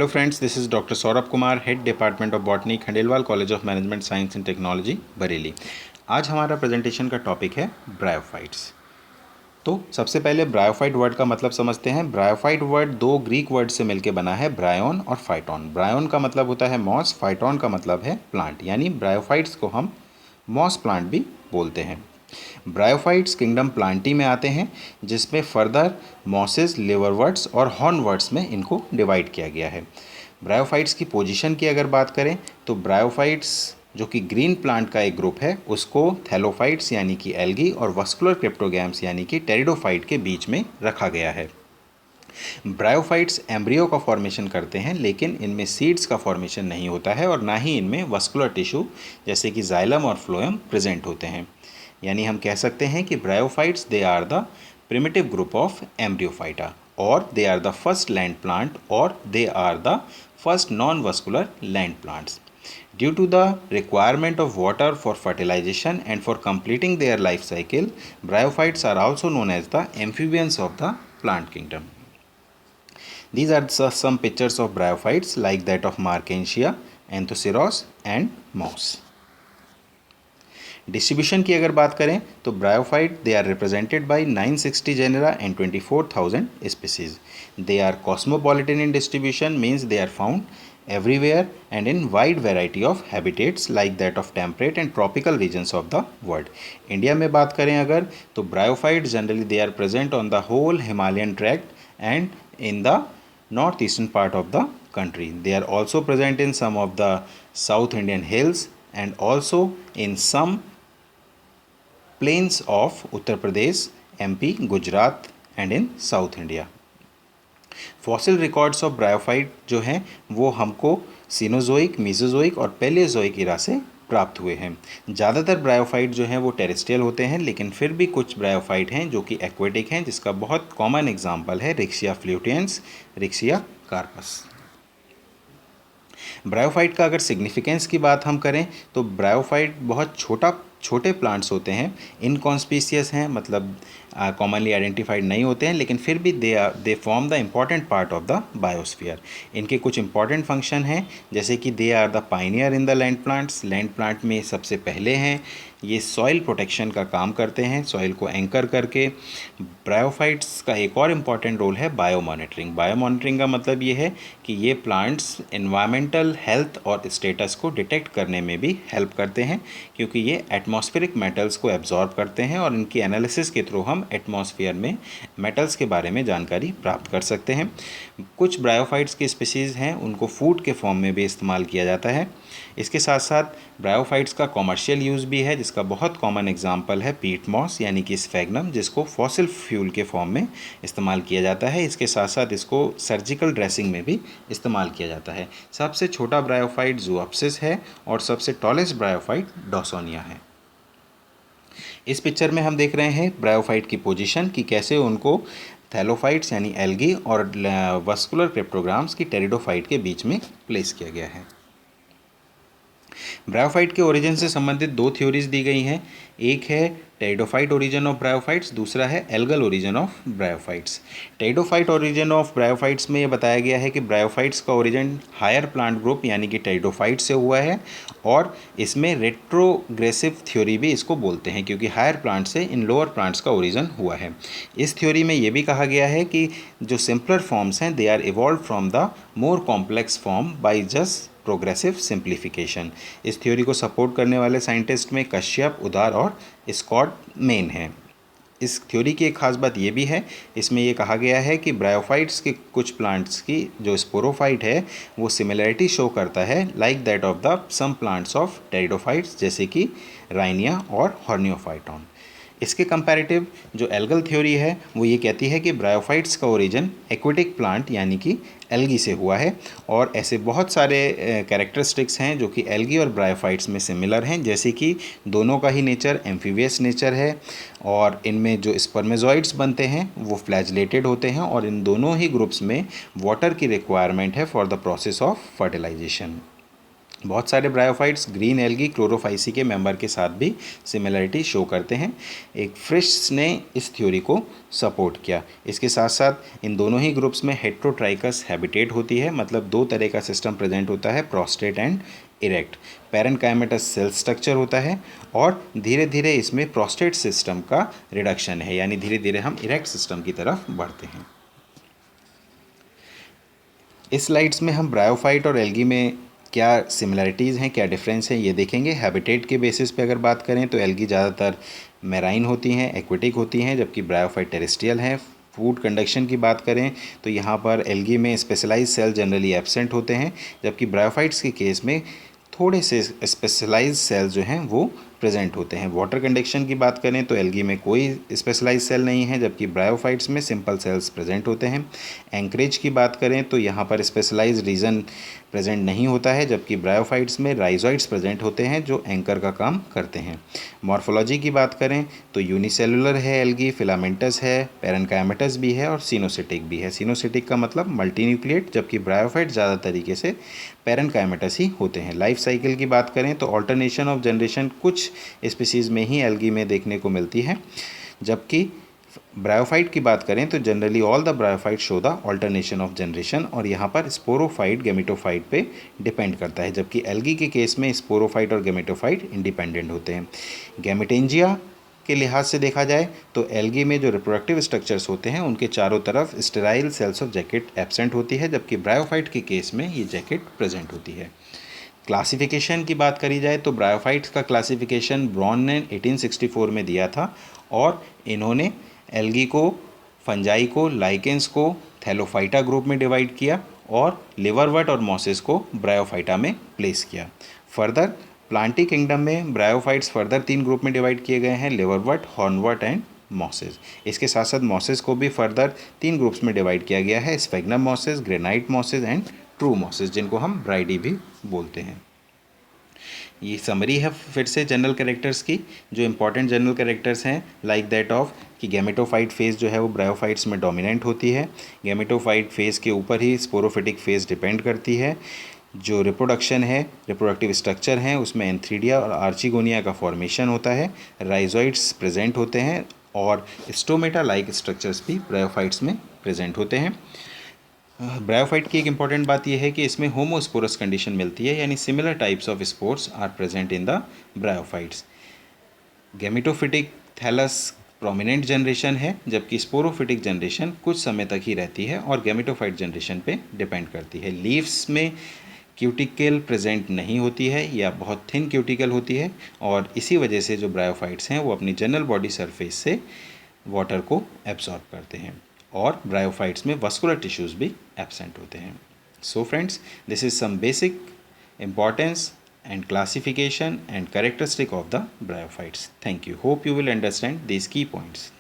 Hello friends, this is doctor Saurabh Kumar, head department of botany, Khandelwal college of management science and technology, Bareilly. आज हमारा presentation का topic है bryophytes. तो सबसे पहले ब्रायोफाइट वर्ड का मतलब समझते हैं। ब्रायोफाइट वर्ड दो ग्रीक वर्ड से मिलकर बना है, ब्रायोन और फाइटोन। ब्रायोन का मतलब होता है मॉस, फाइटोन का मतलब है प्लांट, यानी ब्रायोफाइट्स को हम मॉस प्लांट भी बोलते हैं। ब्रायोफाइट्स किंगडम प्लांटी में आते हैं, जिसमें फर्दर मॉसेस, लिवरवर्ट्स और हॉर्नवर्ट्स में इनको डिवाइड किया गया है। ब्रायोफाइट्स की पोजीशन की अगर बात करें तो ब्रायोफाइट्स जो कि ग्रीन प्लांट का एक ग्रुप है, उसको थैलोफाइट्स यानी कि एल्गी और वस्कुलर क्रिप्टोगैम्स यानी कि टेरिडोफाइट के बीच में रखा गया है। ब्रायोफाइट्स एम्ब्रियो का फॉर्मेशन करते हैं, लेकिन इनमें सीड्स का फॉर्मेशन नहीं होता है और ना ही इनमें वस्कुलर टिश्यू जैसे कि जाइलम और फ्लोएम प्रेजेंट होते हैं। यानी हम कह सकते हैं कि bryophytes they are the primitive group of embryophyta, और they are the first land plant, और they are the first non vascular land plants. Due to the requirement of water for fertilization and for completing their life cycle, bryophytes are also known as the amphibians of the plant kingdom. These are some pictures of bryophytes like that of Markensia, Anthoceros and moss. Distribution की अगर बात करें तो bryophyte they are represented by 960 genera and 24,000 species. They are cosmopolitan in distribution, means they are found everywhere and in wide variety of habitats like that of temperate and tropical regions of the world. India में बात करें अगर तो bryophyte generally they are present on the whole Himalayan tract and in the north eastern part of the country. They are also present in some of the South Indian hills and also in some plains of Uttar Pradesh, MP, Gujarat and in South India. Fossil records of bryophyte जो हैं वो हमको Cenozoic, Mesozoic और Palaeozoic इरा से प्राप्त हुए हैं. ज़्यादातर ब्रायोफाइट जो हैं वो टेरेस्ट्रियल होते हैं, लेकिन फिर भी कुछ ब्रायोफाइट हैं जो कि एक्वेटिक हैं, जिसका बहुत कॉमन एग्जांपल है रिक्सिया फ्लूटियंस, रिक्सिया कार्पस. ब्रायोफाइट का अगर सिग्निफिकेंस की बात हम करें तो ब्रायोफाइट बहुत छोटे प्लांट्स होते हैं, इनकॉन्स्पीशियस हैं, मतलब कॉमनली आइडेंटिफाइड नहीं होते हैं, लेकिन फिर भी they form the important part of the biosphere. इनके कुछ इंपॉर्टेंट फंक्शन हैं, जैसे कि they are the pioneer in the land plants. Land plant में सबसे पहले हैं. ये सॉइल प्रोटेक्शन का काम करते हैं, सॉइल को एंकर करके. ब्रायोफाइट्स का एक और इम्पॉर्टेंट रोल है बायो मॉनिटरिंग. बायो मॉनिटरिंग का मतलब ये है कि ये प्लांट्स एनवायरमेंटल हेल्थ और स्टेटस को डिटेक्ट करने में भी हेल्प करते हैं, क्योंकि ये एटमॉस्फेरिक मेटल्स को एब्जॉर्ब करते हैं और इनकी एनालिसिस के थ्रू हम एटमॉस्फेयर में मेटल्स के बारे में जानकारी प्राप्त कर सकते हैं. कुछ ब्रायोफाइट्स की स्पीसीज़ हैं, उनको फूड के फॉर्म में भी इस्तेमाल किया जाता है. इसके साथ साथ ब्रायोफाइट्स का कॉमर्शियल यूज़ भी है, जिसका बहुत कॉमन एग्जांपल है पीट मॉस यानी कि स्फेग्नम, जिसको फॉसिल फ्यूल के फॉर्म में इस्तेमाल किया जाता है. इसके साथ साथ इसको सर्जिकल ड्रेसिंग में भी इस्तेमाल किया जाता है. सबसे छोटा ब्रायोफाइट ज़ूओप्सिस है और सबसे टॉलेस्ट ब्रायोफाइट डॉसोनिया है. इस पिक्चर में हम देख रहे हैं ब्रायोफाइट की पोजीशन, कि कैसे उनको थैलोफाइट्स यानी एल्गी और वस्कुलर क्रिप्टोग्राम्स की टेरिडोफाइट के बीच में प्लेस किया गया है. ब्रायोफाइट के ओरिजिन से संबंधित दो थ्योरीज दी गई हैं. एक है टेरिडोफाइट ओरिजिन ऑफ ब्रायोफाइट्स, दूसरा है algal origin of bryophytes. Pteridophyte origin of bryophytes में ये बताया गया है कि ब्रायोफाइट्स का ओरिजिन हायर प्लांट ग्रुप यानी कि टेरिडोफाइट से हुआ है, और इसमें रेट्रोग्रेसिव थ्योरी भी इसको बोलते हैं, क्योंकि हायर प्लांट से इन लोअर प्लांट्स का ओरिजिन हुआ है. इस थ्योरी में ये भी कहा गया है कि जो सिंपलर फॉर्म्स हैं they are evolve from the more complex form by just progressive simplification. इस थ्योरी को सपोर्ट करने वाले साइंटिस्ट में कश्यप, उदार और स्कॉट मेन हैं. इस थ्योरी की एक खास बात ये भी है, इसमें ये कहा गया है कि ब्रायोफाइट्स के कुछ प्लांट्स की जो स्पोरोफाइट है वो सिमिलरिटी शो करता है like that of the some plants of pteridophytes, जैसे कि राइनिया और हॉर्नियोफाइटॉन. इसके कंपैरेटिव जो एल्गल थ्योरी है वो ये कहती है कि ब्रायोफाइट्स का ओरिजिन एक्वेटिक प्लांट यानी कि एल्गी से हुआ है, और ऐसे बहुत सारे कैरेक्टरिस्टिक्स हैं जो कि एल्गी और ब्रायोफाइट्स में सिमिलर हैं, जैसे कि दोनों का ही नेचर एम्फीबियस नेचर है, और इनमें जो स्पर्मेजॉइड्स बनते हैं वो फ्लैजलेटेड होते हैं, और इन दोनों ही ग्रुप्स में वाटर की रिक्वायरमेंट है for the process of fertilization. बहुत सारे ब्रायोफाइट्स ग्रीन एल्गी क्लोरोफाइसी के मेंबर के साथ भी सिमिलरिटी शो करते हैं। एक फ्रिश ने इस थ्योरी को सपोर्ट किया। इसके साथ साथ इन दोनों ही ग्रुप्स में हेट्रोट्राइकस हैबिटेट होती है, मतलब दो तरह का सिस्टम प्रेजेंट होता है, prostrate and erect. Parenchymatous cell structure होता है और धीरे धीरे इसमें प्रोस्टेट सिस्टम का रिडक्शन है, यानी धीरे धीरे हम इरेक्ट सिस्टम की तरफ बढ़ते हैं। इस स्लाइड्स में हम ब्रायोफाइट और एल्गी में क्या सिमिलरिटीज़ हैं, क्या डिफरेंस है, ये देखेंगे। हैबिटेट के बेसिस पे अगर बात करें तो एल्गी ज़्यादातर मैराइन होती हैं, एक्वेटिक होती हैं, जबकि ब्रायोफाइट टेरेस्ट्रियल हैं। फूड कंडक्शन की बात करें तो यहाँ पर एल्गी में स्पेशलाइज सेल जनरली एब्सेंट होते हैं, जबकि ब्रायोफाइट्स के केस में थोड़े से स्पेशलाइज सेल्स जो हैं वो प्रेजेंट होते हैं। वाटर कंडक्शन की बात करें तो एल्गी में कोई स्पेशलाइज सेल नहीं है, जबकि ब्रायोफाइट्स में सिंपल सेल्स प्रेजेंट होते हैं। एंकरेज की बात करें तो यहाँ पर स्पेशलाइज रीजन प्रेजेंट नहीं होता है, जबकि ब्रायोफाइट्स में राइजोइड्स प्रेजेंट होते हैं जो एंकर का काम करते हैं। मॉर्फोलॉजी की बात करें तो यूनिसेलुलर है एल्गी, फिलामेंटस है, पैरेनकाइमेटस भी है और सिनोसिटिक भी है। सिनोसिटिक का मतलब मल्टीन्यूक्लिएट, जबकि ब्रायोफाइट ज़्यादा तरीके से पैरेनकाइमेटस ही होते हैं। लाइफ साइकिल की बात करें तो ऑल्टरनेशन ऑफ जनरेशन कुछ स्पीसीज़ में ही एल्गी में देखने को मिलती है, जबकि ब्रायोफाइट की बात करें तो generally all the bryophyte show the alternation of generation, और यहाँ पर स्पोरोफाइट गेमेटोफाइट पे डिपेंड करता है, जबकि एल्गी के केस में स्पोरोफाइट और गेमेटोफाइट इंडिपेंडेंट होते हैं। गैमेटेंजिया के लिहाज से देखा जाए तो एल्गी में जो रिप्रोडक्टिव स्ट्रक्चर्स होते हैं उनके चारों तरफ sterile cells of jacket absent होती है, जबकि ब्रायोफाइट के केस में ये जैकेट प्रेजेंट होती है। क्लासिफिकेशन की बात करी जाए तो ब्रायोफाइट्स का क्लासिफिकेशन ब्रॉन ने 1864 में दिया था, और इन्होंने एल्गी को, फंजाई को, लाइकेंस को थैलोफाइटा ग्रुप में डिवाइड किया और लिवरवर्ट और मॉसेस को ब्रायोफाइटा में प्लेस किया। फर्दर प्लांटी किंगडम में ब्रायोफाइट्स फर्दर 3 ग्रुप में डिवाइड किए गए हैं, लिवरवर्ट, हॉर्नवर्ट एंड मॉसेस। इसके साथ साथ मॉसेस को भी फर्दर 3 ग्रुप्स में डिवाइड किया गया है, स्फेग्नम mosses, granite mosses and true mosses, जिनको हम ब्राइडी भी बोलते हैं। ये समरी है फिर से जनरल कैरेक्टर्स की। जो इंपॉर्टेंट जनरल कैरेक्टर्स हैं लाइक दैट ऑफ कि गैमेटोफाइट फेज जो है वो ब्रायोफाइट्स में डोमिनेंट होती है। गैमेटोफाइट फेज के ऊपर ही स्पोरोफिटिक फेज डिपेंड करती है। जो रिप्रोडक्शन है, रिप्रोडक्टिव स्ट्रक्चर है, उसमें एंथ्रीडिया और आर्चिगोनिया का फॉर्मेशन होता है। राइजोइड्स प्रेजेंट होते हैं और स्टोमेटा लाइक स्ट्रक्चर्स भी ब्रायोफाइट्स में प्रेजेंट होते हैं। ब्रायोफाइट की एक इंपॉर्टेंट बात यह है कि इसमें होमोस्पोरस कंडीशन मिलती है, यानी similar types of spores are present in the bryophytes. Gametophytic thallus prominent generation है, जबकि स्पोरोफिटिक जनरेशन कुछ समय तक ही रहती है और गैमेटोफाइट जनरेशन पे डिपेंड करती है। लीव्स में क्यूटिकल प्रेजेंट नहीं होती है या बहुत थिन क्यूटिकल होती है, और इसी वजह से जो ब्रायोफाइट्स हैं वो अपनी जनरल बॉडी सरफेस से वाटर को एब्जॉर्ब करते हैं, और ब्रायोफाइट्स में वस्कुलर टिश्यूज़ भी एब्सेंट होते हैं। So friends, this is some basic importance and classification and characteristic of the bryophytes. Thank you. Hope you will understand these key points.